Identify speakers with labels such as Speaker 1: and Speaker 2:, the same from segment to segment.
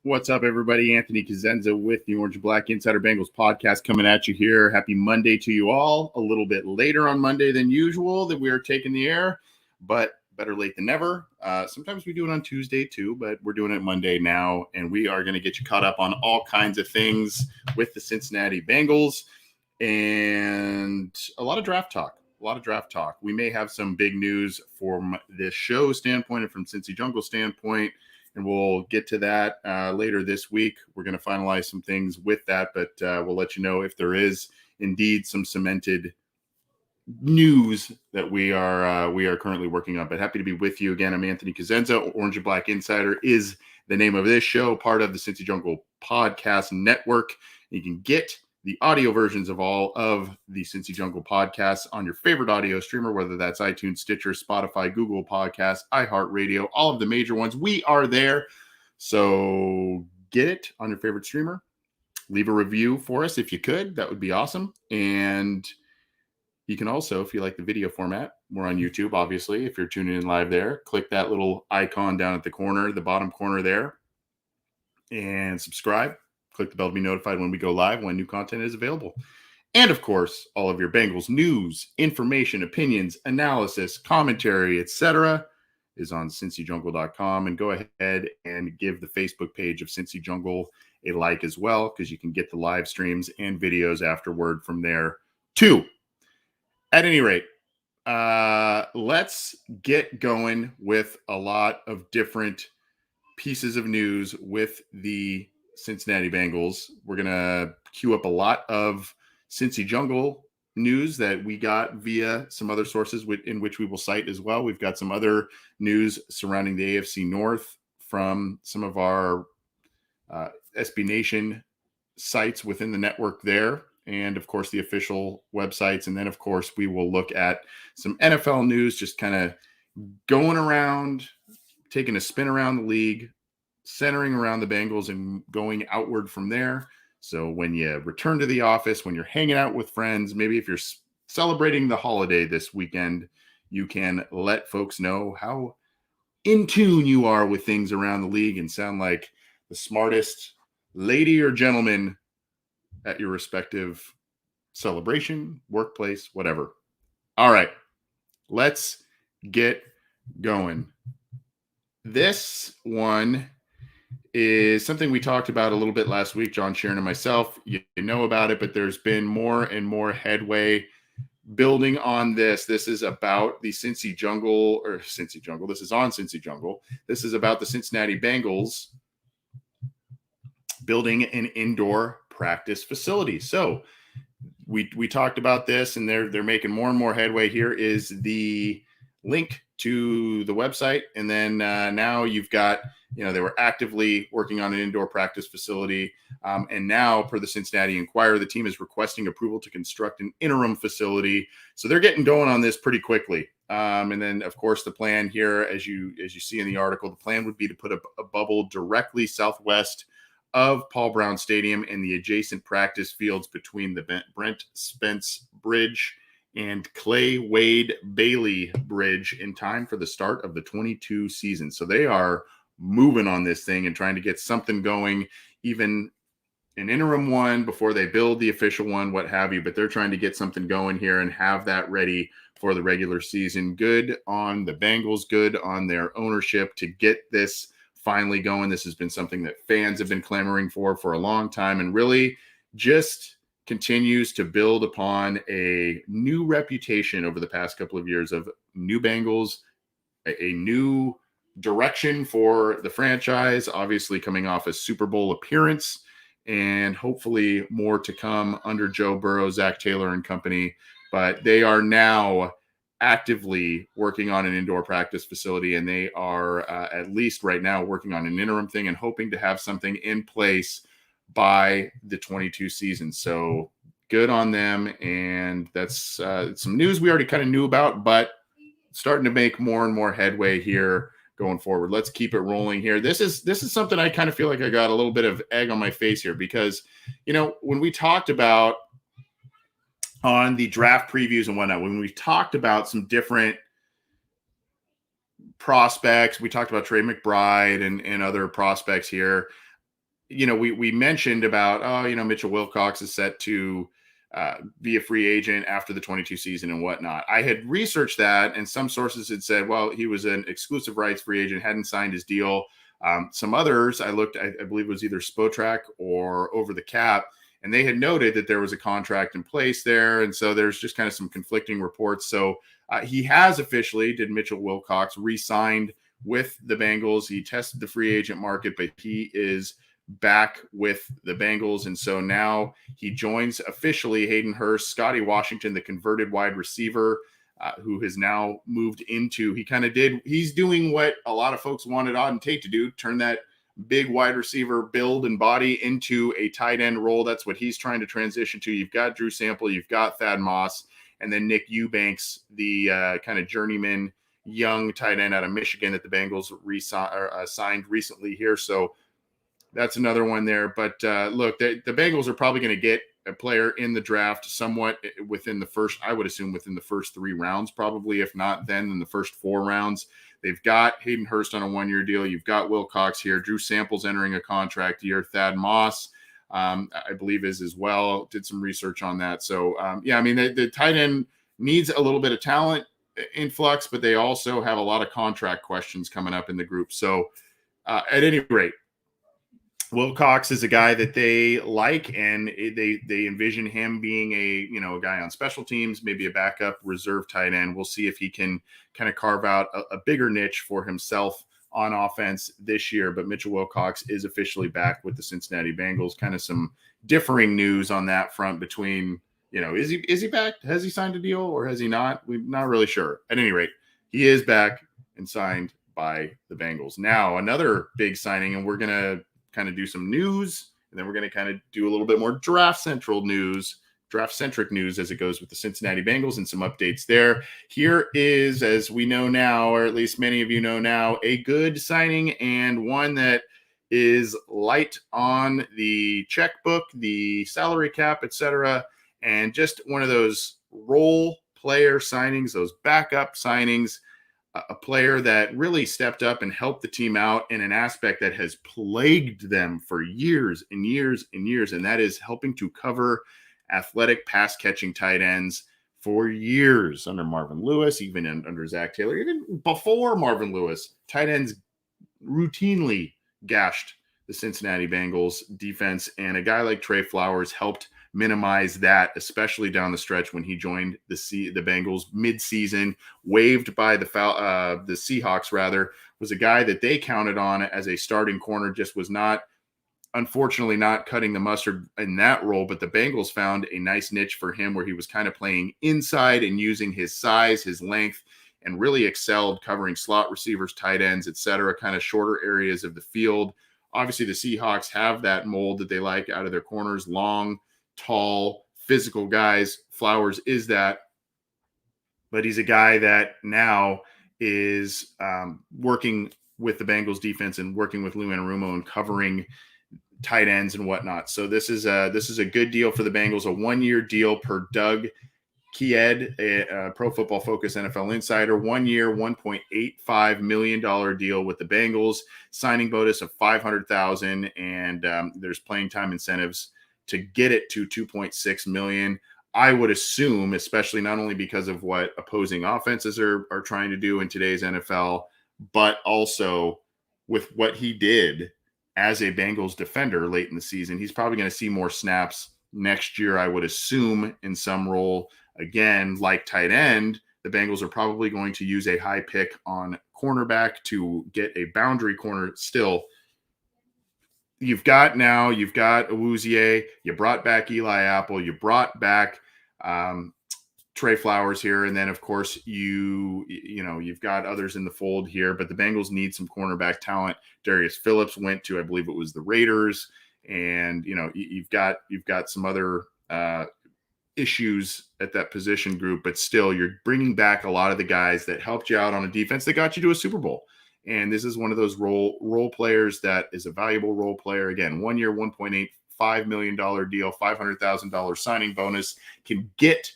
Speaker 1: What's up, everybody? Anthony Cosenza with the Orange and Black Insider Bengals podcast coming at you here. Happy Monday to you all. A little bit later on Monday than usual that we are taking the air, but better late than never. Sometimes we do it on Tuesday too, but we're doing it Monday now, and we are going to get you caught up on all kinds of things with the Cincinnati Bengals and a lot of draft talk. We may have some big news from this show standpoint and from Cincy Jungle standpoint, and we'll get to that later this week. We're going to finalize some things with that, but we'll let you know if there is indeed some cemented news that we are currently working on. But happy to be with you again. I'm Anthony Cosenza. Orange and Black Insider is the name of this show, part of the Cincy Jungle Podcast Network. You can get the audio versions of all of the Cincy Jungle podcasts on your favorite audio streamer, whether that's iTunes, Stitcher, Spotify, Google Podcasts, iHeartRadio, all of the major ones. We are there. So get it on your favorite streamer. Leave a review for us if you could. That would be awesome. And you can also, if you like the video format, we're on YouTube, obviously. If you're tuning in live there, click that little icon down at the corner, the bottom corner there, and subscribe. Click the bell to be notified when we go live, when new content is available. And, of course, all of your Bengals news, information, opinions, analysis, commentary, etc. is on cincyjungle.com. And go ahead and give the Facebook page of Cincy Jungle a like as well, because you can get the live streams and videos afterward from there, too. At any rate, let's get going with a lot of different pieces of news with the Cincinnati Bengals. We're going to queue up a lot of Cincy Jungle news that we got via some other sources in which we will cite as well. We've got some other news surrounding the AFC North from some of our SB Nation sites within the network there, and of course the official websites. And then of course we will look at some NFL news, just kind of going around, taking a spin around the league, centering around the Bengals and going outward from there. So when you return to the office, when you're hanging out with friends, maybe if you're celebrating the holiday this weekend, you can let folks know how in tune you are with things around the league and sound like the smartest lady or gentleman at your respective celebration, workplace, whatever. All right, let's get going. This one is something we talked about a little bit last week, John Sharon and myself. You know about it, but there's been more and more headway building on this. This is about the Cincy Jungle. This is on Cincy Jungle. This is about the Cincinnati Bengals building an indoor practice facility. So we talked about this, and they're making more and more headway. Here is the link to the website, and then now you've got, they were actively working on an indoor practice facility, and now, per the Cincinnati Enquirer, the team is requesting approval to construct an interim facility. So they're getting going on this pretty quickly. And then, of course, the plan here, as you see in the article, the plan would be to put a bubble directly southwest of Paul Brown Stadium and the adjacent practice fields between the Brent Spence Bridge and Clay Wade Bailey Bridge in time for the start of the 22 season. So they are moving on this thing and trying to get something going, even an interim one before they build the official one, what have you. But they're trying to get something going here and have that ready for the regular season. Good on the Bengals, good on their ownership to get this finally going. This has been something that fans have been clamoring for a long time, and really just continues to build upon a new reputation over the past couple of years of new Bengals, a new direction for the franchise, obviously coming off a Super Bowl appearance, and hopefully more to come under Joe Burrow, Zach Taylor and company. But they are now actively working on an indoor practice facility, and they are at least right now working on an interim thing and hoping to have something in place by the 22 season. So good on them. And that's some news we already kind of knew about, but starting to make more and more headway here going forward. Let's keep it rolling here. This is something I kind of feel like I got a little bit of egg on my face here, because, when we talked about on the draft previews and whatnot, when we talked about some different prospects, we talked about Trey McBride and other prospects here. we mentioned about, Mitchell Wilcox is set to be a free agent after the 22 season and whatnot. I had researched that, and some sources had said, well, he was an exclusive rights free agent, hadn't signed his deal. Some others I looked, I believe it was either Spotrac or Over the Cap, and they had noted that there was a contract in place there. And so there's just kind of some conflicting reports. So he has officially, did Mitchell Wilcox, re-signed with the Bengals. He tested the free agent market, but he is back with the Bengals. And so now he joins officially Hayden Hurst, Scotty Washington, the converted wide receiver, who has now moved into, he's doing what a lot of folks wanted Auden Tate to do, turn that big wide receiver build and body into a tight end role. That's what he's trying to transition to. You've got Drew Sample, you've got Thad Moss, and then Nick Eubanks, the kind of journeyman young tight end out of Michigan that the Bengals signed recently here. So that's another one there. But look, the Bengals are probably going to get a player in the draft somewhat within the first, I would assume within the first 3 rounds, probably, if not then in the first 4 rounds. They've got Hayden Hurst on a 1-year deal. You've got Wilcox here. Drew Sample's entering a contract year. Thad Moss, I believe, is as well. Did some research on that. So, the tight end needs a little bit of talent influx, but they also have a lot of contract questions coming up in the group. So, at any rate, Wilcox is a guy that they like, and they envision him being a guy on special teams, maybe a backup reserve tight end. We'll see if he can kind of carve out a bigger niche for himself on offense this year. But Mitchell Wilcox is officially back with the Cincinnati Bengals. Kind of some differing news on that front between, is he back? Has he signed a deal or has he not? We're not really sure. At any rate, he is back and signed by the Bengals. Now, another big signing, and we're going to kind of do some news, and then we're going to kind of do a little bit more draft-centric news as it goes with the Cincinnati Bengals and some updates there. Here is, as we know now, or at least many of you know now, a good signing and one that is light on the checkbook, the salary cap, etc., and just one of those role player signings, those backup signings, a player that really stepped up and helped the team out in an aspect that has plagued them for years and years and years, and that is helping to cover athletic pass-catching tight ends for years under Marvin Lewis, even under Zach Taylor, even before Marvin Lewis. Tight ends routinely gashed the Cincinnati Bengals defense, and a guy like Trey Flowers helped minimize that, especially down the stretch when he joined the Bengals mid-season, waived by the Seahawks, was a guy that they counted on as a starting corner, just was unfortunately not cutting the mustard in that role. But the Bengals found a nice niche for him where he was kind of playing inside and using his size, his length, and really excelled covering slot receivers, tight ends, etc., kind of shorter areas of the field. Obviously, the Seahawks have that mold that they like out of their corners, long, tall, physical guys. Flowers is that, but he's a guy that now is working with the Bengals defense and working with Lou Anarumo and covering tight ends and whatnot. So this is a good deal for the Bengals, a 1-year deal per Doug Kied, a Pro Football Focus NFL Insider, 1 year, $1.85 million deal with the Bengals, signing bonus of $500,000, and there's playing time incentives to get it to $2.6 million. I would assume, especially not only because of what opposing offenses are trying to do in today's NFL, but also with what he did as a Bengals defender late in the season. He's probably going to see more snaps next year, I would assume, in some role. Again, like tight end, the Bengals are probably going to use a high pick on cornerback to get a boundary corner. Still, you've got Awuzie, you brought back Eli Apple, you brought back Trey Flowers here, and then of course you've got others in the fold here, but the Bengals need some cornerback talent. Darius Phillips went to, I believe it was the Raiders, and you've got some other issues at that position group, but still you're bringing back a lot of the guys that helped you out on a defense that got you to a Super Bowl. And this is one of those role players that is a valuable role player. Again, 1 year, $1.85 million deal, $500,000 signing bonus, can get,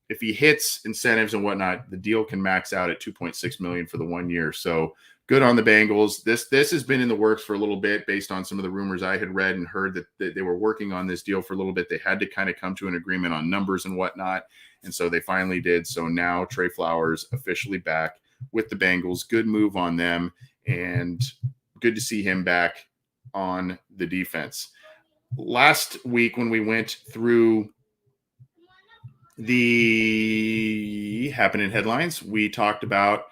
Speaker 1: if he hits incentives and whatnot, the deal can max out at $2.6 million for the 1 year. So good on the Bengals. This has been in the works for a little bit based on some of the rumors I had read and heard that they were working on this deal for a little bit. They had to kind of come to an agreement on numbers and whatnot. And so they finally did. So now Trey Flowers officially back with the Bengals. Good move on them, and good to see him back on the defense. Last week when we went through the Happenin Headlines, we talked about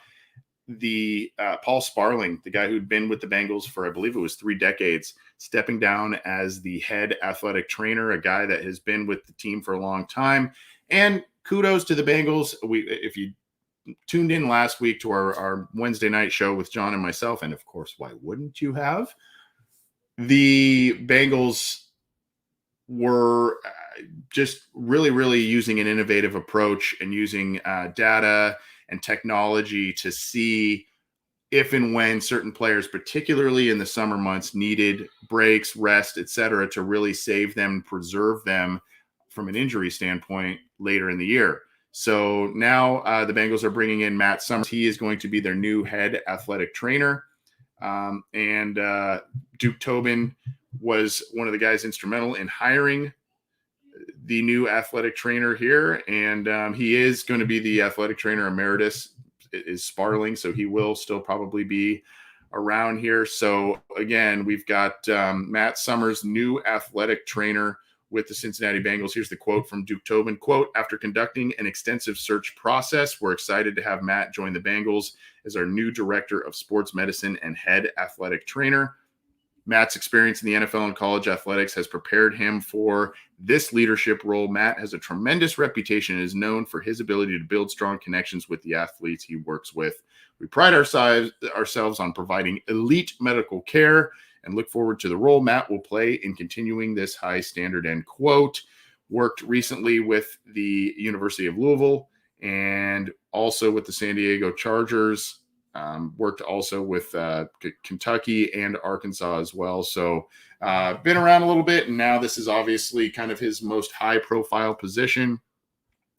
Speaker 1: the Paul Sparling, the guy who'd been with the Bengals for, I believe it was 3 decades, stepping down as the head athletic trainer, a guy that has been with the team for a long time. And kudos to the Bengals. If you tuned in last week to our Wednesday night show with John and myself, and of course, why wouldn't you have? The Bengals were just really, really using an innovative approach and using data and technology to see if and when certain players, particularly in the summer months, needed breaks, rest, etc., to really save them, preserve them from an injury standpoint later in the year. So now the Bengals are bringing in Matt Summers. He is going to be their new head athletic trainer. And Duke Tobin was one of the guys instrumental in hiring the new athletic trainer here. And he is going to be the athletic trainer emeritus, is Sparling. So he will still probably be around here. So again, we've got Matt Summers, new athletic trainer with the Cincinnati Bengals. Here's the quote from Duke Tobin. Quote, "After conducting an extensive search process, we're excited to have Matt join the Bengals as our new director of sports medicine and head athletic trainer. Matt's experience in the NFL and college athletics has prepared him for this leadership role. Matt has a tremendous reputation and is known for his ability to build strong connections with the athletes he works with. We pride ourselves on providing elite medical care and look forward to the role Matt will play in continuing this high standard," end quote. Worked recently with the University of Louisville and also with the San Diego Chargers. Worked also with Kentucky and Arkansas as well. So been around a little bit, and now this is obviously kind of his most high-profile position,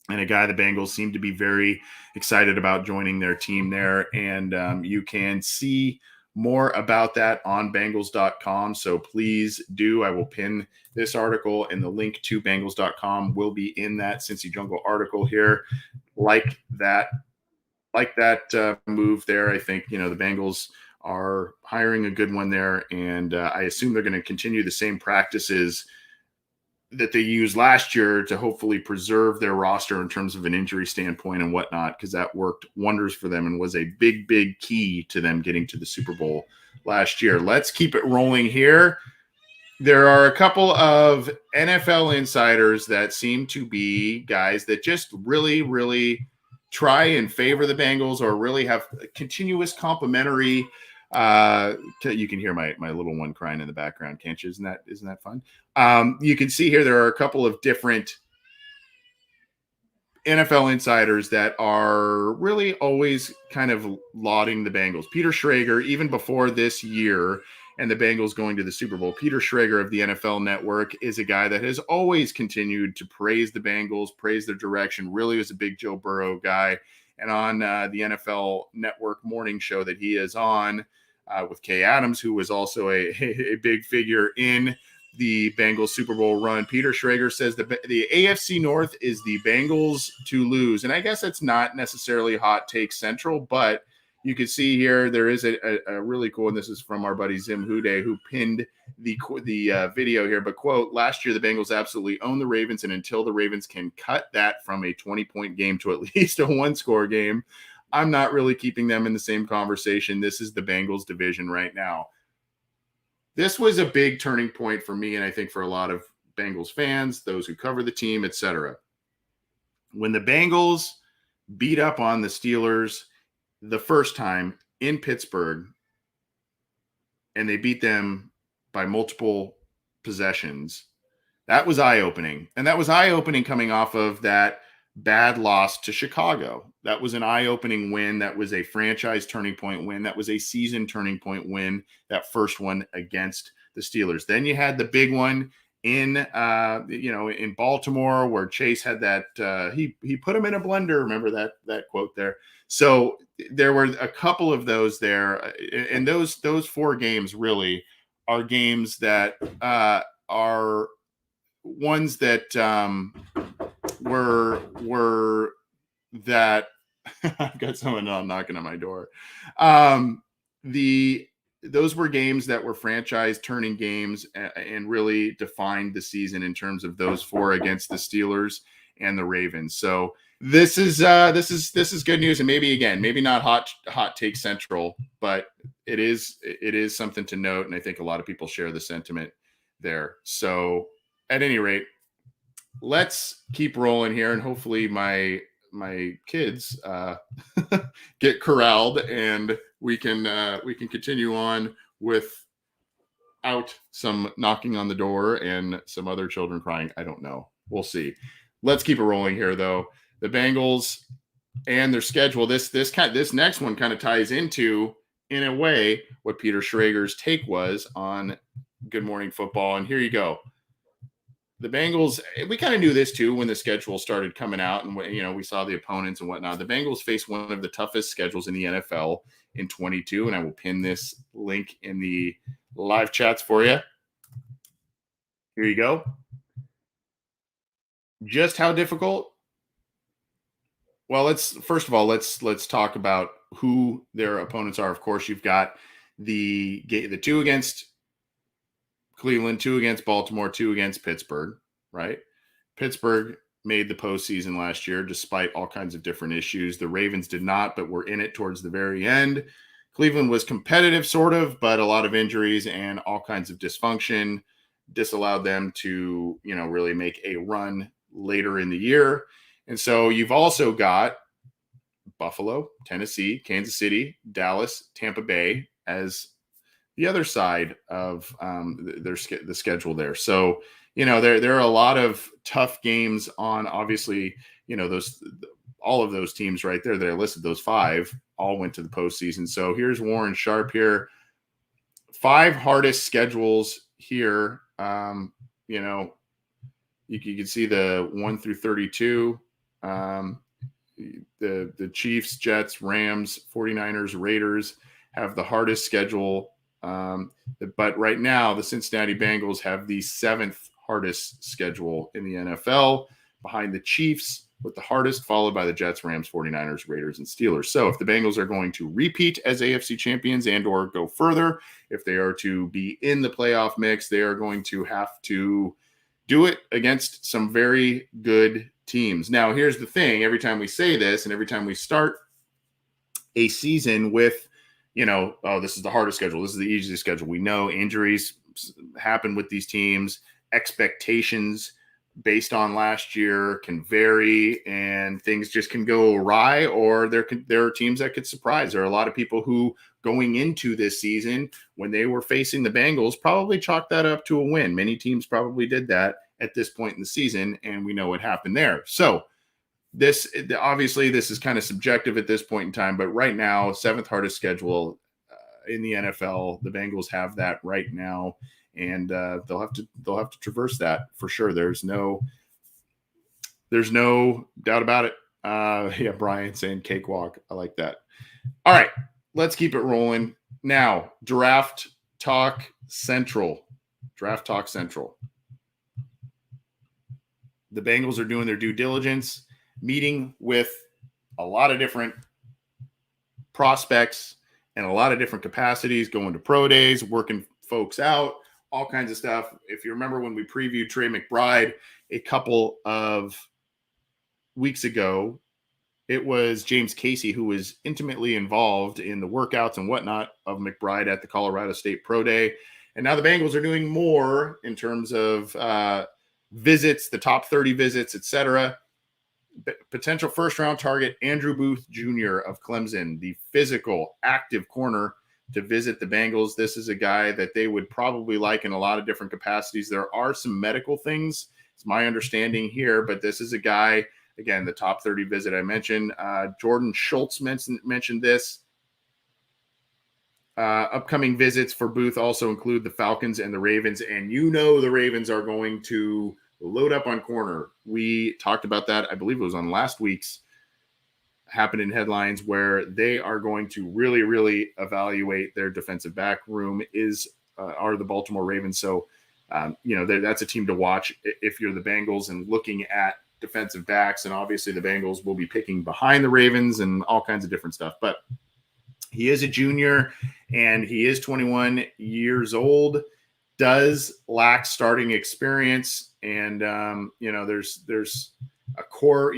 Speaker 1: and a guy the Bengals seem to be very excited about joining their team there. And you can see more about that on Bengals.com. So please do. I will pin this article, and the link to Bengals.com will be in that Cincy Jungle article here. Like that move there. I think, the Bengals are hiring a good one there. And I assume they're going to continue the same practices that they used last year to hopefully preserve their roster in terms of an injury standpoint and whatnot, because that worked wonders for them and was a big, big key to them getting to the Super Bowl last year. Let's keep it rolling here. There are a couple of NFL insiders that seem to be guys that just really, really try and favor the Bengals, or really have continuous complimentary. You can hear my little one crying in the background, can't you? Isn't that fun? You can see here there are a couple of different NFL insiders that are really always kind of lauding the Bengals. Peter Schrager, even before this year and the Bengals going to the Super Bowl, Peter Schrager of the NFL Network is a guy that has always continued to praise the Bengals, praise their direction, really was a big Joe Burrow guy. And on the NFL Network morning show that he is on with Kay Adams, who was also a big figure in the Bengals Super Bowl run, Peter Schrager says the AFC North is the Bengals to lose. And I guess that's not necessarily hot take central, but you can see here there is a really cool, and this is from our buddy Zim Hude, who pinned the video here. But quote, "Last year the Bengals absolutely owned the Ravens, and until the Ravens can cut that from a 20-point game to at least a one-score game, I'm not really keeping them in the same conversation. This is the Bengals division right now." This was a big turning point for me, and I think for a lot of Bengals fans, those who cover the team, etc. When the Bengals beat up on the Steelers the first time in Pittsburgh, and they beat them by multiple possessions, that was eye-opening. And that was eye-opening coming off of that bad loss to Chicago. That was an eye-opening win. That was a franchise turning point win. That was a season turning point win, that first one against the Steelers. Then you had the big one in in Baltimore, where Chase had that he put him in a blender. Remember that quote there. So there were a couple of those there, and those 4 games really are games that are ones that were that I've got someone knocking on my door. The Those were games that were franchise turning games and really defined the season in terms of those 4 against the Steelers and the Ravens. So this is good news, and maybe not hot take central, but it is something to note, and I think a lot of people share the sentiment there. So at any rate, let's keep rolling here, and hopefully my kids get corralled, and we can continue on without some knocking on the door and some other children crying. I don't know. We'll see. Let's keep it rolling here, though. The Bengals and their schedule. This next one kind of ties into, in a way, what Peter Schrager's take was on Good Morning Football. And here you go. The Bengals, we kind of knew this too when the schedule started coming out, and we saw the opponents and whatnot. The Bengals face one of the toughest schedules in the NFL in 22, and I will pin this link in the live chats for you. Here you go. Just how difficult? Well, let's talk about who their opponents are. Of course, you've got the 2 against Cleveland, 2 against Baltimore, 2 against Pittsburgh, right? Pittsburgh made the postseason last year despite all kinds of different issues. The Ravens did not, but were in it towards the very end. Cleveland was competitive, sort of, but a lot of injuries and all kinds of dysfunction disallowed them to, really make a run later in the year. And so you've also got Buffalo, Tennessee, Kansas City, Dallas, Tampa Bay as the other side of the schedule there. So, there are a lot of tough games on, obviously, all of those teams right there that I listed, those 5 all went to the postseason. So here's Warren Sharp here. 5 hardest schedules here. You can see the 1 through 32. The Chiefs, Jets, Rams, 49ers, Raiders have the hardest schedule. But right now, the Cincinnati Bengals have the 7th hardest schedule in the NFL, behind the Chiefs with the hardest, followed by the Jets, Rams, 49ers, Raiders, and Steelers. So if the Bengals are going to repeat as AFC champions and or go further, if they are to be in the playoff mix, they are going to have to do it against some very good teams. Now, here's the thing. Every time we say this and every time we start a season with, this is the hardest schedule, this is the easiest schedule, we know injuries happen with these teams. Expectations based on last year can vary, and things just can go awry, or there are teams that could surprise. There are a lot of people who, going into this season, when they were facing the Bengals, probably chalked that up to a win. Many teams probably did that at this point in the season, and we know what happened there. So this is kind of subjective at this point in time, but right now, 7th hardest schedule in the NFL. The Bengals have that right now, and they'll have to traverse that for sure. There's no doubt about it. Yeah, Brian saying cakewalk. I like that. All right, let's keep it rolling. Now, Draft Talk Central. The Bengals are doing their due diligence, meeting with a lot of different prospects and a lot of different capacities, going to pro days, working folks out, all kinds of stuff. If you remember when we previewed Trey McBride a couple of weeks ago, it was James Casey who was intimately involved in the workouts and whatnot of McBride at the Colorado State Pro Day. And now the Bengals are doing more in terms of visits, the top 30 visits, etc. Potential first-round target, Andrew Booth Jr. of Clemson, the physical, active corner to visit the Bengals. This is a guy that they would probably like in a lot of different capacities. There are some medical things, it's my understanding here, but this is a guy, again, the top 30 visit I mentioned. Jordan Schultz mentioned this. Upcoming visits for Booth also include the Falcons and the Ravens, and the Ravens are going to load up on corner. We talked about that, I believe it was on last week's Happenin Headlines, where they are going to really, really evaluate their defensive back room. Are the Baltimore Ravens. So, that's a team to watch if you're the Bengals and looking at defensive backs. And obviously, the Bengals will be picking behind the Ravens and all kinds of different stuff. But he is a junior and he is 21 years old. Does lack starting experience, and there's a core.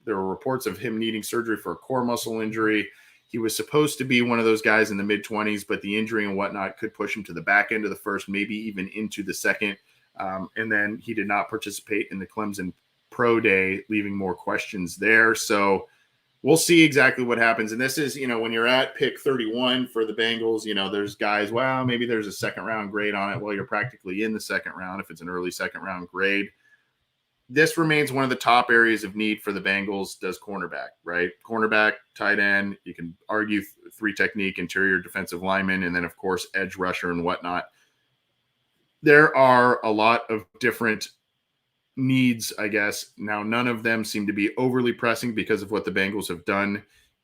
Speaker 1: There were reports of him needing surgery for a core muscle injury. He was supposed to be one of those guys in the mid-20s, but the injury and whatnot could push him to the back end of the first, maybe even into the second. And then he did not participate in the Clemson Pro Day, leaving more questions there. So we'll see exactly what happens. And this is, when you're at pick 31 for the Bengals, there's guys, well, maybe there's a second round grade on it. Well, you're practically in the second round if it's an early second round grade. This remains one of the top areas of need for the Bengals. Does cornerback, right? Cornerback, tight end. You can argue three technique, interior defensive lineman, and then, of course, edge rusher and whatnot. There are a lot of different needs, I guess. Now, none of them seem to be overly pressing because of what the Bengals have done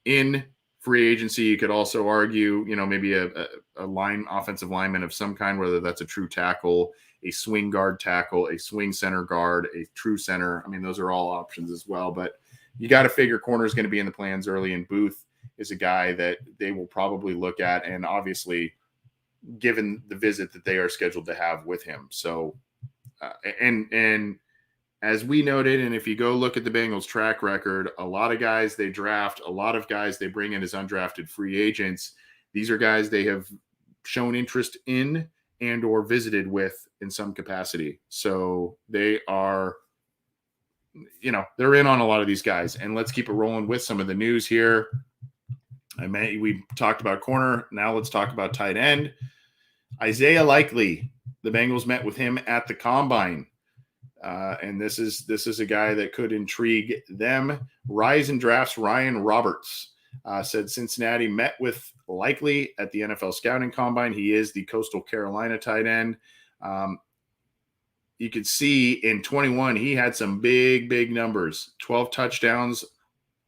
Speaker 1: in free agency. You could also argue, maybe a offensive lineman of some kind, whether that's a true tackle, a swing guard tackle, a swing center guard, a true center. I mean, those are all options as well. But you got to figure corner is going to be in the plans early, and Booth is a guy that they will probably look at, and obviously, given the visit that they are scheduled to have with him. So, and as we noted, and if you go look at the Bengals track record, a lot of guys they draft, a lot of guys they bring in as undrafted free agents. These are guys they have shown interest in and or visited with in some capacity. So they are, they're in on a lot of these guys. And let's keep it rolling with some of the news here. We talked about corner. Now let's talk about tight end. Isaiah Likely, the Bengals met with him at the Combine. And this is a guy that could intrigue them. Rise and Drafts Ryan Roberts said Cincinnati met with Likely at the NFL Scouting Combine. He is the Coastal Carolina tight end. You could see in 21, he had some big numbers, 12 touchdowns,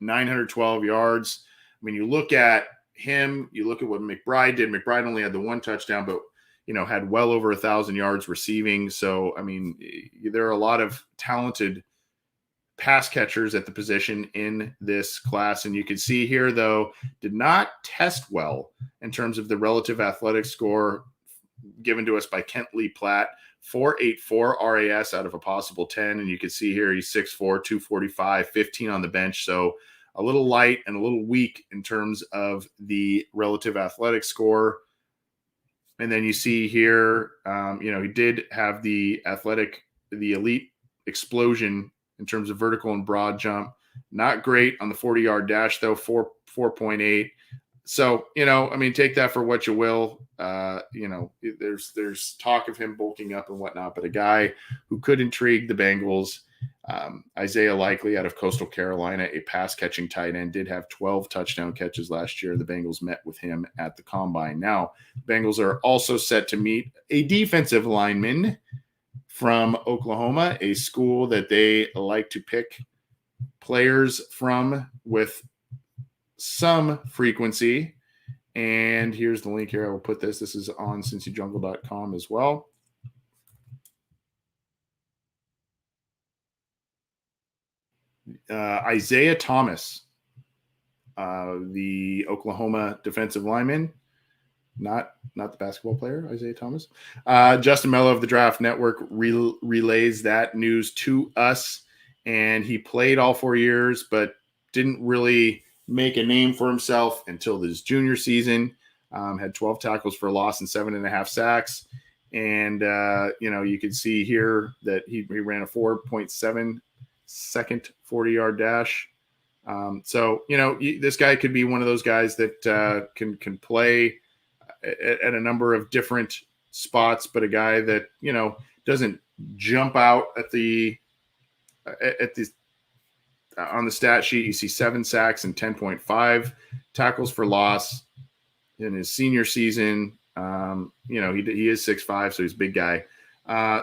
Speaker 1: 912 yards. I mean, you look at him, you look at what McBride did. McBride only had the one touchdown, but had well over 1,000 yards receiving. So, I mean, there are a lot of talented pass catchers at the position in this class. And you can see here, though, did not test well in terms of the relative athletic score given to us by Kent Lee Platt, 4.84 RAS out of a possible 10. And you can see here, he's 6'4", 245, 15 on the bench. So a little light and a little weak in terms of the relative athletic score. And then you see here, he did have the elite explosion in terms of vertical and broad jump. Not great on the 40-yard dash, though, 4.8. So, take that for what you will. There's talk of him bulking up and whatnot, but a guy who could intrigue the Bengals. Isaiah Likely out of Coastal Carolina, a pass-catching tight end, did have 12 touchdown catches last year. The Bengals met with him at the Combine. Now, Bengals are also set to meet a defensive lineman from Oklahoma, a school that they like to pick players from with some frequency. And here's the link here. I will put this. This is on CincyJungle.com as well. Isaiah Thomas, the Oklahoma defensive lineman, not the basketball player, Isaiah Thomas. Justin Mello of the Draft Network relays that news to us, and he played all 4 years, but didn't really make a name for himself until his junior season. Had 12 tackles for loss and 7.5 sacks. And, you can see here that he ran a 4.7 second 40-yard dash. This guy could be one of those guys that can play at a number of different spots, but a guy that, doesn't jump out on the stat sheet. You see 7 sacks and 10.5 tackles for loss. in his senior season. He is 6'5", so he's a big guy.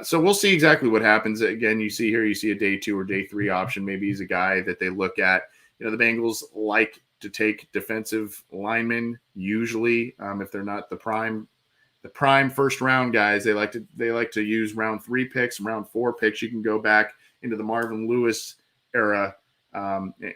Speaker 1: So we'll see exactly what happens. Again, you see a day 2 or day 3 option. Maybe he's a guy that they look at. The Bengals like to take defensive linemen usually, if they're not the prime first round guys. They like to use round 3 picks, round 4 picks. You can go back into the Marvin Lewis era,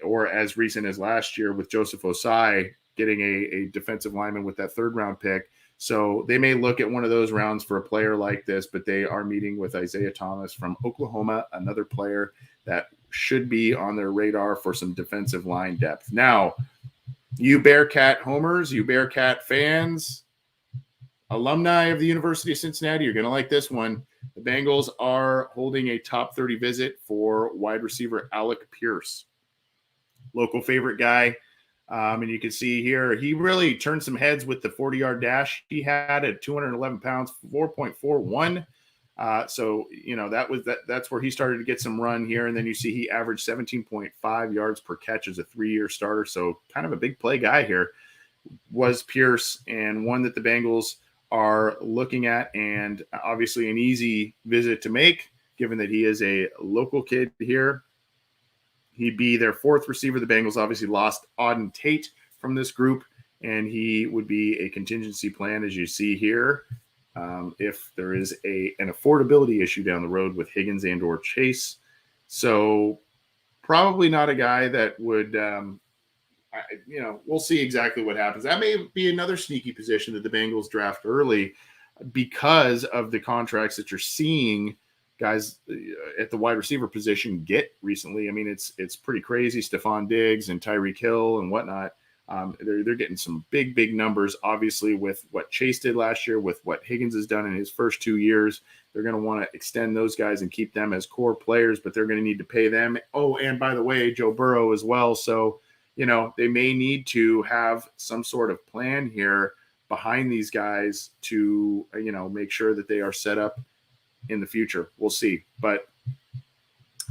Speaker 1: or as recent as last year with Joseph Osai getting a defensive lineman with that 3rd round pick. So they may look at one of those rounds for a player like this, but they are meeting with Isaiah Thomas from Oklahoma, another player that should be on their radar for some defensive line depth. Now, you Bearcat homers, you Bearcat fans, alumni of the University of Cincinnati, you're going to like this one. The Bengals are holding a top 30 visit for wide receiver Alec Pierce, local favorite guy. And you can see here, he really turned some heads with the 40-yard dash he had at 211 pounds, 4.41. That's where he started to get some run here. And then you see he averaged 17.5 yards per catch as a 3-year starter. So kind of a big play guy here was Pierce, and one that the Bengals are looking at, and obviously an easy visit to make, given that he is a local kid here. He'd be their 4th receiver. The Bengals obviously lost Auden Tate from this group, and he would be a contingency plan, as you see here, if there is an affordability issue down the road with Higgins and or Chase. So probably not a guy that would, we'll see exactly what happens. That may be another sneaky position that the Bengals draft early because of the contracts that you're seeing guys at the wide receiver position get recently. I mean, it's pretty crazy. Stephon Diggs and Tyreek Hill and whatnot. They're getting some big numbers, obviously, with what Chase did last year, with what Higgins has done in his first 2 years. They're going to want to extend those guys and keep them as core players, but they're going to need to pay them. Oh, and by the way, Joe Burrow as well. So, they may need to have some sort of plan here behind these guys to, make sure that they are set up in the future. We'll see. But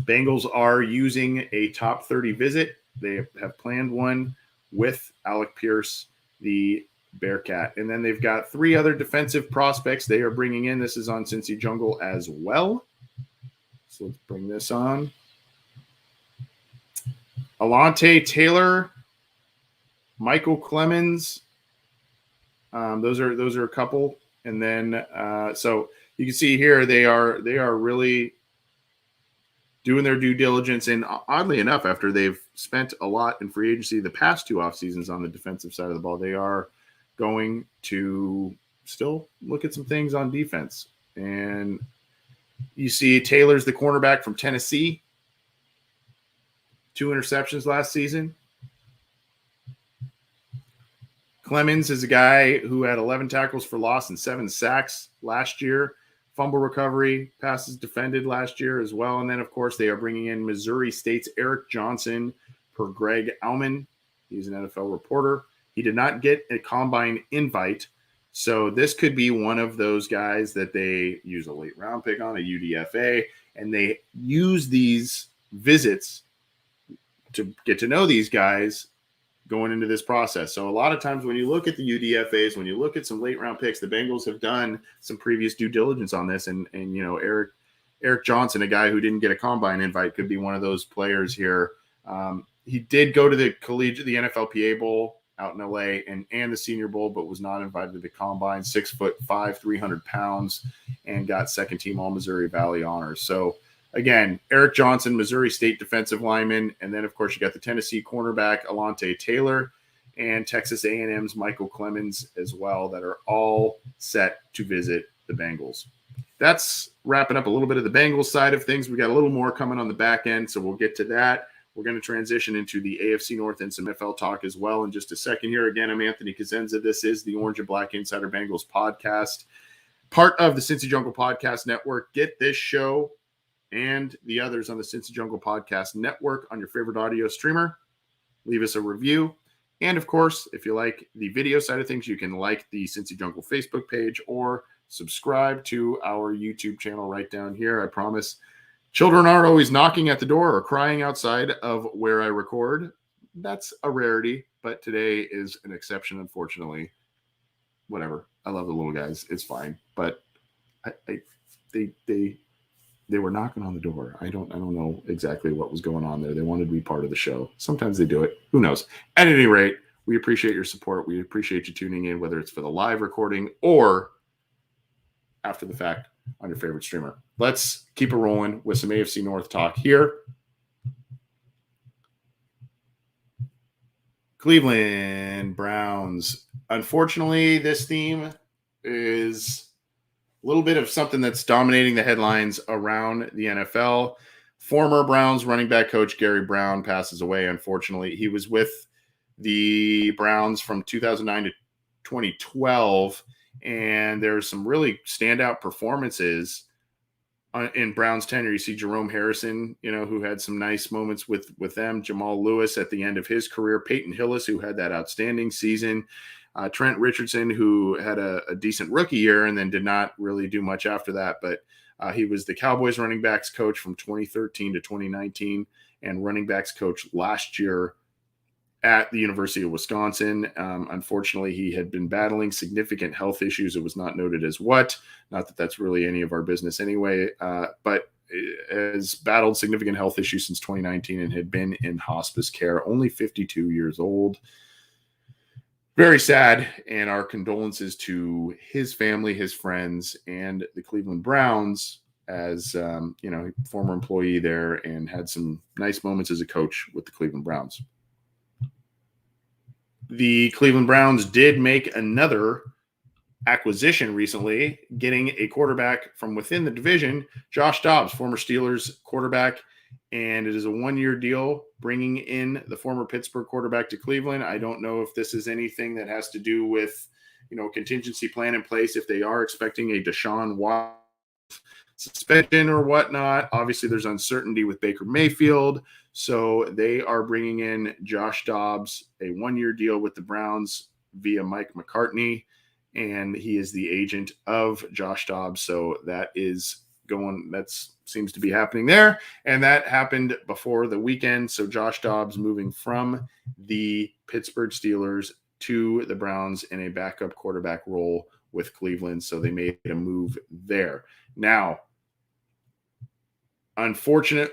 Speaker 1: Bengals are using a top 30 visit. They have planned one with Alec Pierce, the Bearcat. And then they've got 3 other defensive prospects they are bringing in. This is on Cincy Jungle as well. So let's bring this on. Alontae Taylor, Michael Clemens. Those are a couple. And then so you can see here they are really doing their due diligence. And oddly enough, after they've spent a lot in free agency the past 2 off seasons on the defensive side of the ball, they are going to still look at some things on defense. And you see Taylor's the cornerback from Tennessee. 2 interceptions last season. Clemens is a guy who had 11 tackles for loss and 7 sacks last year. Fumble recovery, passes defended last year as well. And then, of course, they are bringing in Missouri State's Eric Johnson per Greg Auman. He's an NFL reporter. He did not get a combine invite. So this could be one of those guys that they use a late round pick on, a UDFA, and they use these visits to get to know these guys going into this process. So a lot of times when you look at the UDFAs, when you look at some late round picks, the Bengals have done some previous due diligence on this. And Eric Johnson, a guy who didn't get a combine invite, could be one of those players here. He did go to the NFLPA Bowl out in LA and the Senior Bowl, but was not invited to the combine. 6'5", 300 pounds, and got second team All Missouri Valley honors. So again, Eric Johnson, Missouri State defensive lineman, and then of course you got the Tennessee cornerback Alontae Taylor and Texas A&M's Michael Clemens as well, that are all set to visit the Bengals. That's wrapping up a little bit of the Bengals side of things. We got a little more coming on the back end, so we'll get to that. We're going to transition into the AFC North and some NFL talk as well in just a second here. Again, I'm Anthony Cosenza. This is the Orange and Black Insider Bengals podcast, part of the Cincy Jungle Podcast Network. Get this show and the others on the Cincy Jungle Podcast Network on your favorite audio streamer. Leave us a review. And, of course, if you like the video side of things, you can like the Cincy Jungle Facebook page or subscribe to our YouTube channel right down here. I promise children aren't always knocking at the door or crying outside of where I record. That's a rarity, but today is an exception, unfortunately. whatever. I love the little guys. It's fine. But they were knocking on the door. I don't know exactly what was going on there. They wanted to be part of the show. Sometimes they do it. Who knows? At any rate, we appreciate your support. We appreciate you tuning in, whether it's for the live recording or after the fact on your favorite streamer. Let's keep it rolling with some AFC North talk here. Cleveland Browns. Unfortunately, this theme is a little bit of something that's dominating the headlines around the NFL. Former Browns running back coach Gary Brown passes away, unfortunately. He was with the Browns from 2009 to 2012, and there's some really standout performances in Brown's tenure. You see Jerome Harrison, who had some nice moments with them. Jamal Lewis at the end of his career. Peyton Hillis, who had that outstanding season. Trent Richardson, who had a decent rookie year and then did not really do much after that. But he was the Cowboys running backs coach from 2013 to 2019 and running backs coach last year at the University of Wisconsin. Unfortunately, he had been battling significant health issues. It was not noted as what. Not that that's really any of our business anyway, but has battled significant health issues since 2019 and had been in hospice care, only 52 years old. Very sad, and our condolences to his family, his friends, and the Cleveland Browns as, former employee there and had some nice moments as a coach with the Cleveland Browns. The Cleveland Browns did make another acquisition recently, getting a quarterback from within the division, Josh Dobbs, former Steelers quarterback, and it is a one-year deal, bringing in the former Pittsburgh quarterback to Cleveland. I don't know if this is anything that has to do with, a contingency plan in place if they are expecting a Deshaun Watson suspension or whatnot. Obviously, there's uncertainty with Baker Mayfield. So they are bringing in Josh Dobbs, a one-year deal with the Browns via Mike McCartney, and he is the agent of Josh Dobbs. So that seems to be happening there. And that happened before the weekend. So Josh Dobbs moving from the Pittsburgh Steelers to the Browns in a backup quarterback role with Cleveland. So they made a move there. Now, unfortunate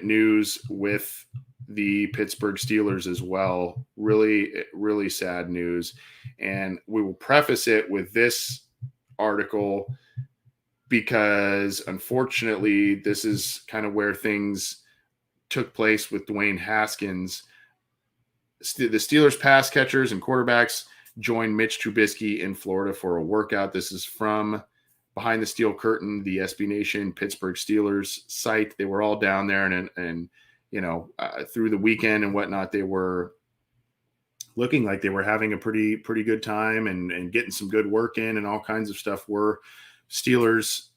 Speaker 1: news with the Pittsburgh Steelers as well. Really, really sad news. And we will preface it with this article because, unfortunately, this is kind of where things took place with Dwayne Haskins. The Steelers pass catchers and quarterbacks joined Mitch Trubisky in Florida for a workout. This is from Behind the Steel Curtain, the SB Nation Pittsburgh Steelers site. They were all down there, and through the weekend and whatnot, they were looking like they were having a pretty good time and getting some good work in, and all kinds of stuff. Were Steelers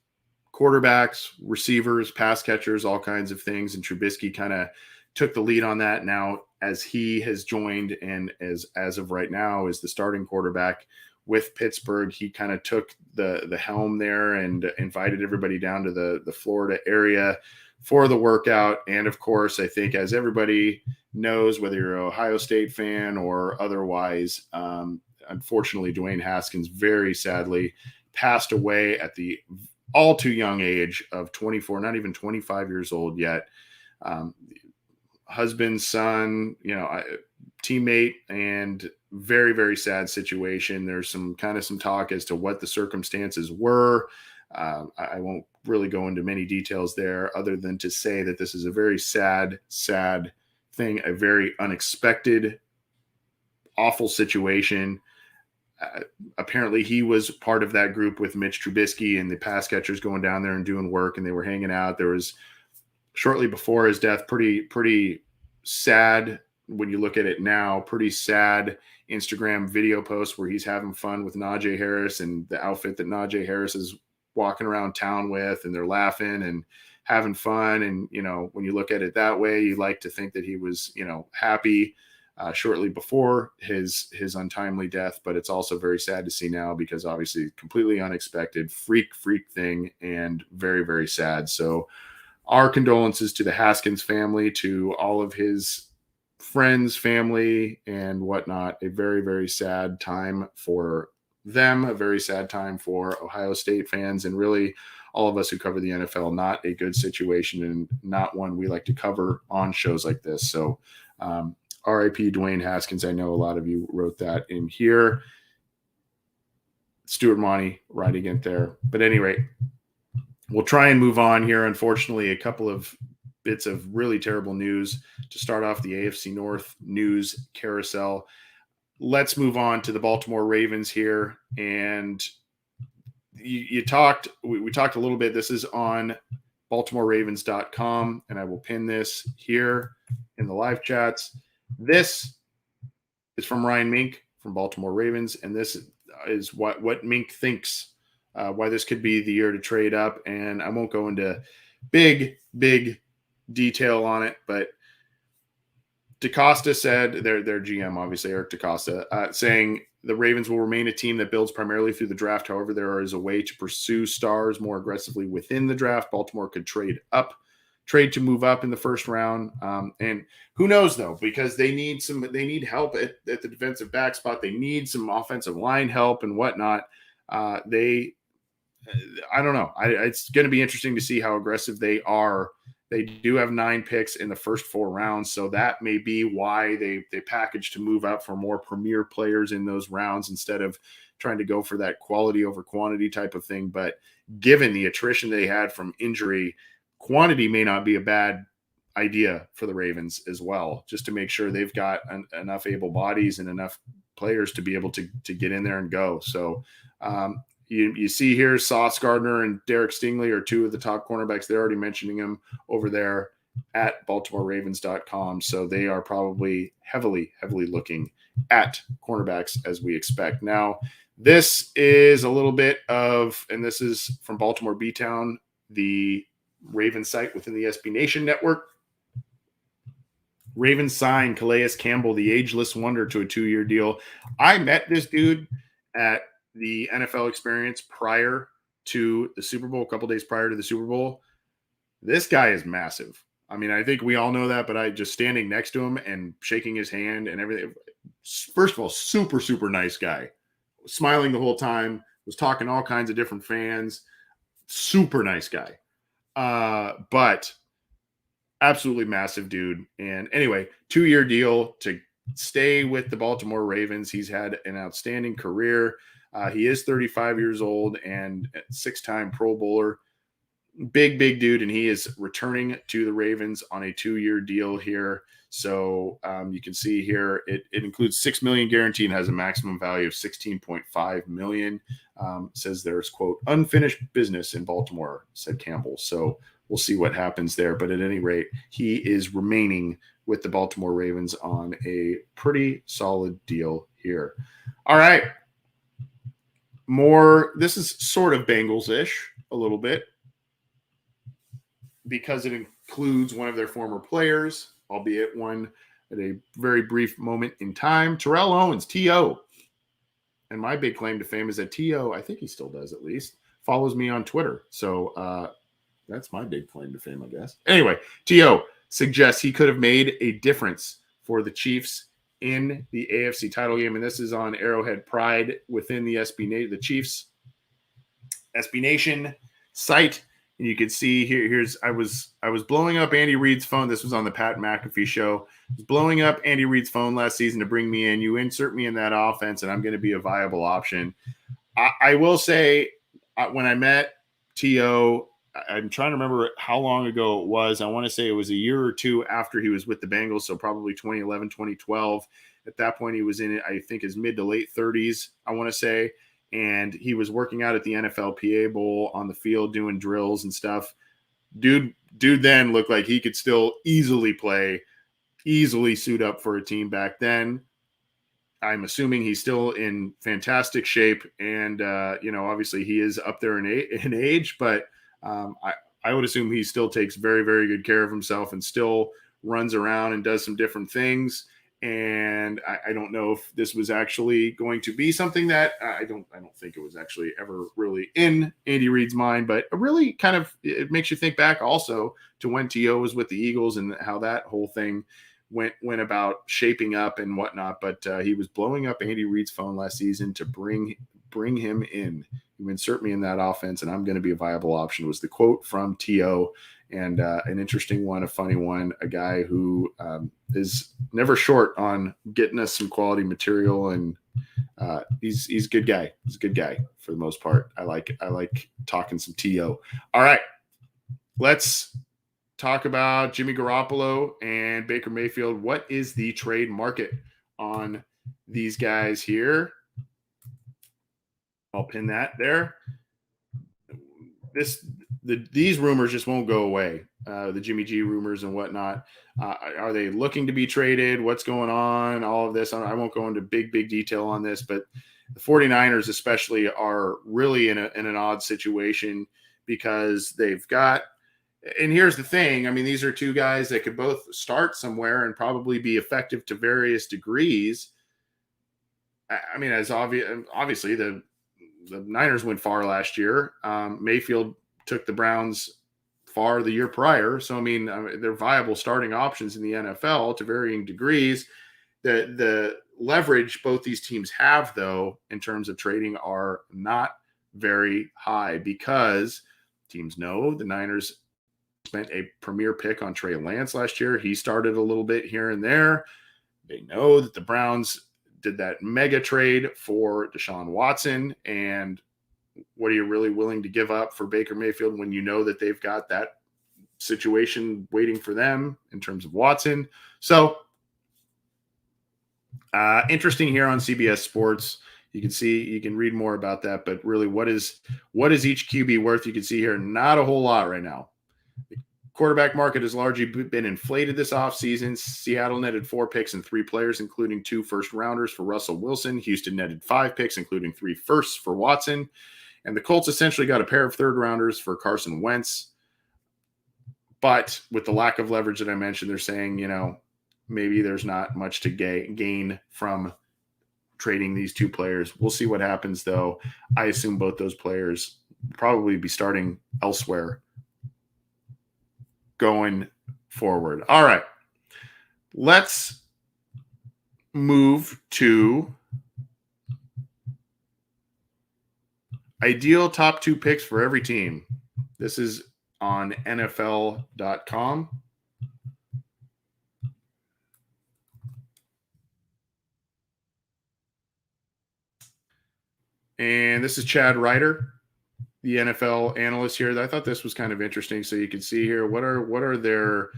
Speaker 1: quarterbacks, receivers, pass catchers, all kinds of things, and Trubisky kind of took the lead on that. Now, as he has joined and as of right now is the starting quarterback with Pittsburgh, he kind of took the helm there and invited everybody down to the Florida area for the workout. And of course, I think as everybody knows, whether you're an Ohio State fan or otherwise, unfortunately, Dwayne Haskins very sadly passed away at the all too young age of 24, not even 25 years old yet. Husband, son, teammate, and very, very sad situation. There's some talk as to what the circumstances were. I won't really go into many details there other than to say that this is a very sad thing, a very unexpected, awful situation. Apparently he was part of that group with Mitch Trubisky and the pass catchers going down there and doing work, and they were hanging out. There was, shortly before his death, pretty sad when you look at it now, pretty sad Instagram video post where he's having fun with Najee Harris and the outfit that Najee Harris is walking around town with, and they're laughing and having fun. And, when you look at it that way, you like to think that he was, happy shortly before his untimely death, but it's also very sad to see now because obviously completely unexpected freak thing and very, very sad. So our condolences to the Haskins family, to all of his friends, family, and whatnot. A very, very sad time for them. A very sad time for Ohio State fans and really all of us who cover the NFL. Not a good situation and not one we like to cover on shows like this. So RIP Dwayne Haskins. I know a lot of you wrote that in here. Stuart Monty writing it there. But at any rate, we'll try and move on here. Unfortunately, a couple of bits of really terrible news to start off the AFC North news carousel. Let's move on to the Baltimore Ravens here. And we talked a little bit. This is on BaltimoreRavens.com, and I will pin this here in the live chats. This is from Ryan Mink from Baltimore Ravens, and this is what Mink thinks why this could be the year to trade up. And I won't go into big detail on it, but DaCosta said, their GM, obviously, Eric DaCosta, saying the Ravens will remain a team that builds primarily through the draft. However, there is a way to pursue stars more aggressively within the draft. Baltimore could trade to move up in the first round. And who knows, though, because they need help at the defensive back spot. They need some offensive line help and whatnot. I don't know. It's going to be interesting to see how aggressive they are. They do have 9 picks in the first 4 rounds, so that may be why they package to move up for more premier players in those rounds instead of trying to go for that quality over quantity type of thing. But given the attrition they had from injury, quantity may not be a bad idea for the Ravens as well, just to make sure they've got enough able bodies and enough players to be able to get in there and go. So you see here, Sauce Gardner and Derek Stingley are 2 of the top cornerbacks. They're already mentioning them over there at BaltimoreRavens.com. So they are probably heavily looking at cornerbacks as we expect. Now, this is a little bit of, and this is from Baltimore B-Town, the Ravens site within the SB Nation network. Ravens signed Calais Campbell, the ageless wonder, to a 2-year deal. I met this dude at the NFL experience prior to the Super Bowl, a couple days prior to the Super Bowl. This guy is massive. I mean, I think we all know that, but I just standing next to him and shaking his hand and everything. First of all, super nice guy. Smiling the whole time, was talking to all kinds of different fans. Super nice guy. But absolutely massive dude. And anyway, 2-year deal to stay with the Baltimore Ravens. He's had an outstanding career. He is 35 years old and 6-time Pro Bowler. Big dude, and he is returning to the Ravens on a 2-year deal here. So you can see here it includes $6 million guaranteed and has a maximum value of $16.5 million. Says there's, quote, unfinished business in Baltimore, said Campbell. So we'll see what happens there. But at any rate, he is remaining with the Baltimore Ravens on a pretty solid deal here. All right. This is sort of Bengals-ish a little bit because it includes one of their former players, albeit one at a very brief moment in time. Terrell Owens, T.O. And my big claim to fame is that T.O., I think he still does at least, follows me on Twitter. So that's my big claim to fame, I guess. Anyway, T.O. suggests he could have made a difference for the Chiefs in the AFC title game, and this is on Arrowhead Pride within the the Chiefs SB Nation site. And you can see here's I was blowing up Andy Reid's phone. This was on the Pat McAfee show. I was blowing up Andy Reid's phone last season to bring me in. You insert me in that offense, and I'm going to be a viable option. I will say, when I met T.O., I'm trying to remember how long ago it was. I want to say it was a year or two after he was with the Bengals, so probably 2011, 2012. At that point, he was in, I think, his mid to late 30s, I want to say. And he was working out at the NFLPA Bowl on the field doing drills and stuff. Dude then looked like he could still easily suit up for a team back then. I'm assuming he's still in fantastic shape. And, obviously he is up there in age, but I would assume he still takes very, very good care of himself and still runs around and does some different things. And I don't know if this was actually going to be something that I don't think it was actually ever really in Andy Reid's mind, but it really kind of, it makes you think back also to when T.O. was with the Eagles and how that whole thing went about shaping up and whatnot. But he was blowing up Andy Reid's phone last season to bring bring him in. You insert me in that offense, and I'm going to be a viable option, was the quote from T.O., and an interesting one, a funny one, a guy who is never short on getting us some quality material, and he's a good guy. He's a good guy for the most part. I like talking some T.O. All right, let's talk about Jimmy Garoppolo and Baker Mayfield. What is the trade market on these guys here? I'll pin that there. These rumors just won't go away. The Jimmy G rumors and whatnot. Are they looking to be traded? What's going on? All of this. I won't go into big detail on this, but the 49ers especially are really in an odd situation because they've got, and here's the thing. I mean, these are two guys that could both start somewhere and probably be effective to various degrees. I mean, as obviously the Niners went far last year. Mayfield took the Browns far the year prior. So, I mean, they're viable starting options in the NFL to varying degrees. The leverage both these teams have, though, in terms of trading are not very high because teams know the Niners spent a premier pick on Trey Lance last year. He started a little bit here and there. They know that the Browns did that mega trade for Deshaun Watson. And what are you really willing to give up for Baker Mayfield when you know that they've got that situation waiting for them in terms of Watson? So interesting here on CBS Sports. You can read more about that, but really what is each QB worth? You can see here, not a whole lot right now. Quarterback market has largely been inflated this offseason. Seattle netted 4 picks and 3 players, including 2 first-rounders for Russell Wilson. Houston netted 5 picks, including 3 firsts for Watson. And the Colts essentially got a pair of third-rounders for Carson Wentz. But with the lack of leverage that I mentioned, they're saying, maybe there's not much to gain from trading these 2 players. We'll see what happens, though. I assume both those players will probably be starting elsewhere going forward. All right. Let's move to ideal top 2 picks for every team. This is on NFL.com. And this is Chad Ryder, the NFL analyst here. I thought this was kind of interesting. So you can see here, what are their,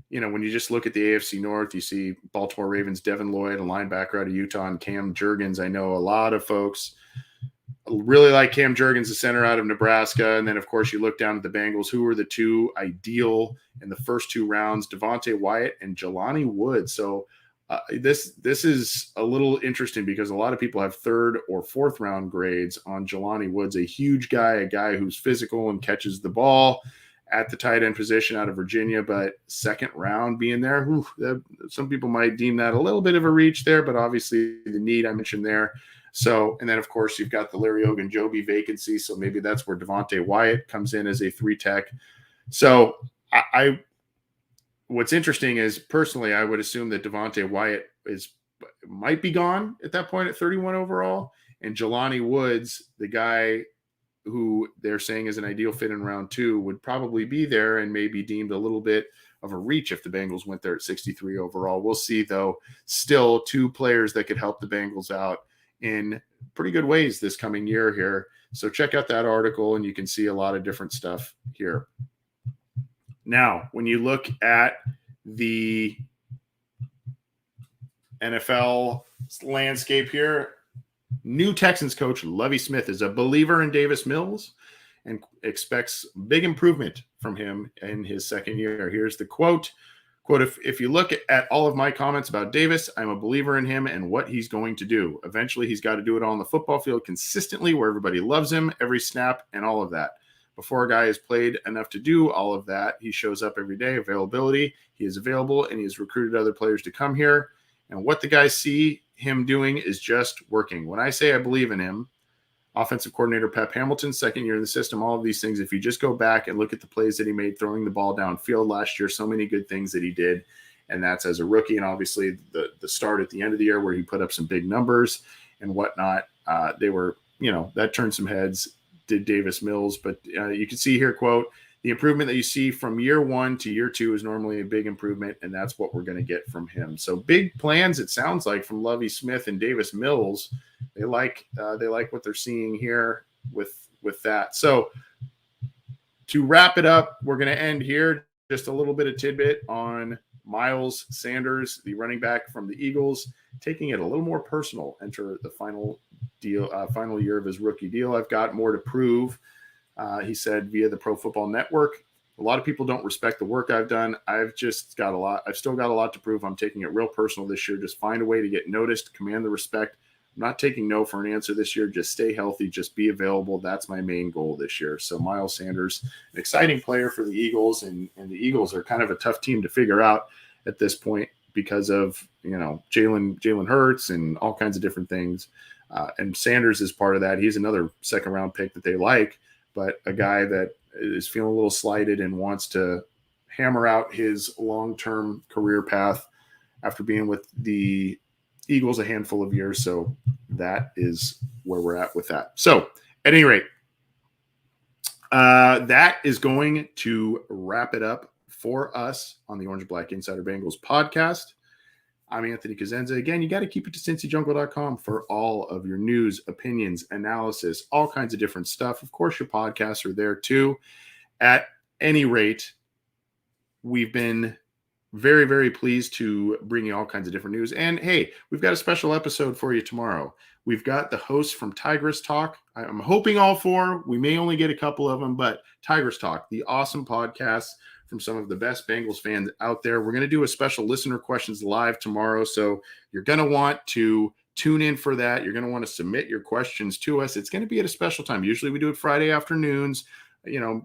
Speaker 1: when you just look at the AFC North, you see Baltimore Ravens, Devin Lloyd, a linebacker out of Utah, and Cam Jurgens. I know a lot of folks really like Cam Jurgens, the center out of Nebraska. And then, of course, you look down at the Bengals. Who were the 2 ideal in the first 2 rounds? Devontae Wyatt and Jelani Woods. So this is a little interesting because a lot of people have 3rd or 4th round grades on Jelani Woods, a huge guy, a guy who's physical and catches the ball at the tight end position out of Virginia, but 2nd round being there, some people might deem that a little bit of a reach there, but obviously the need I mentioned there. So, and then of course you've got the Larry Ogunjobi vacancy. So maybe that's where Devontae Wyatt comes in as a 3 tech. So what's interesting is personally, I would assume that Devontae Wyatt might be gone at that point at 31 overall. And Jelani Woods, the guy who they're saying is an ideal fit in round 2, would probably be there and may be deemed a little bit of a reach if the Bengals went there at 63 overall. We'll see, though. Still 2 players that could help the Bengals out in pretty good ways this coming year here. So check out that article and you can see a lot of different stuff here. Now, when you look at the NFL landscape here, new Texans coach Lovie Smith is a believer in Davis Mills and expects big improvement from him in his 2nd year. Here's the quote. Quote, if you look at all of my comments about Davis, I'm a believer in him and what he's going to do. Eventually, he's got to do it on the football field consistently where everybody loves him, every snap and all of that. Before a guy has played enough to do all of that, he shows up every day. Availability, he is available, and he has recruited other players to come here. And what the guys see him doing is just working. When I say I believe in him, offensive coordinator Pep Hamilton, 2nd year in the system, all of these things, if you just go back and look at the plays that he made throwing the ball downfield last year, so many good things that he did, and that's as a rookie. And obviously the start at the end of the year where he put up some big numbers and whatnot, they were that turned some heads, did Davis Mills. But you can see here, quote, the improvement that you see from year 1 to year 2 is normally a big improvement, and that's what we're going to get from him. So big plans, it sounds like, from Lovie Smith and Davis Mills. They like what they're seeing here with that. So to wrap it up, we're going to end here. Just a little bit of tidbit on Miles Sanders, the running back from the Eagles, taking it a little more personal. Enter the final year of his rookie deal. I've got more to prove. He said via the Pro Football Network. A lot of people don't respect the work I've done. I've still got a lot to prove. I'm taking it real personal this year. Just find a way to get noticed, command the respect. I'm not taking no for an answer this year. Just stay healthy. Just be available. That's my main goal this year. So Miles Sanders, an exciting player for the Eagles, and the Eagles are kind of a tough team to figure out at this point because of, Jalen Hurts and all kinds of different things. And Sanders is part of that. He's another second-round pick that they like, but a guy that is feeling a little slighted and wants to hammer out his long-term career path after being with the Eagles a handful of years. So that is where we're at with that. So at any rate, that is going to wrap it up for us on the Orange and Black Insider Bengals podcast. I'm Anthony Cosenza. Again, you got to keep it to cincyjungle.com for all of your news, opinions, analysis, all kinds of different stuff. Of course, your podcasts are there too. At any rate, we've been very, very pleased to bring you all kinds of different news. And hey, we've got a special episode for you tomorrow. We've got the hosts from Tigress Talk. I'm hoping all 4. We may only get a couple of them, but Tigress Talk, the awesome podcast from some of the best Bengals fans out there. We're going to do a special listener questions live tomorrow. So you're going to want to tune in for that. You're going to want to submit your questions to us. It's going to be at a special time. Usually we do it Friday afternoons,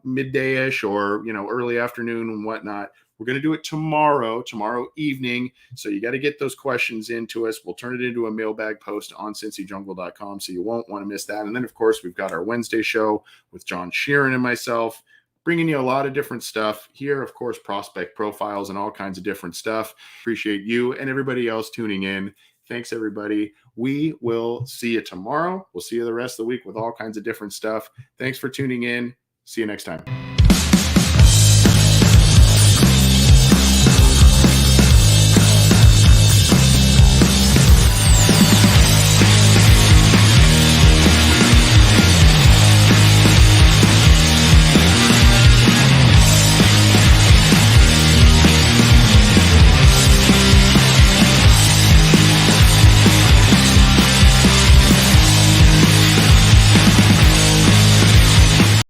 Speaker 1: midday-ish or, early afternoon and whatnot. We're going to do it tomorrow evening. So you got to get those questions into us. We'll turn it into a mailbag post on cincyjungle.com. So you won't want to miss that. And then, of course, we've got our Wednesday show with John Sheeran and myself, bringing you a lot of different stuff here. Of course, prospect profiles and all kinds of different stuff. Appreciate you and everybody else tuning in. Thanks, everybody. We will see you tomorrow. We'll see you the rest of the week with all kinds of different stuff. Thanks for tuning in. See you next time.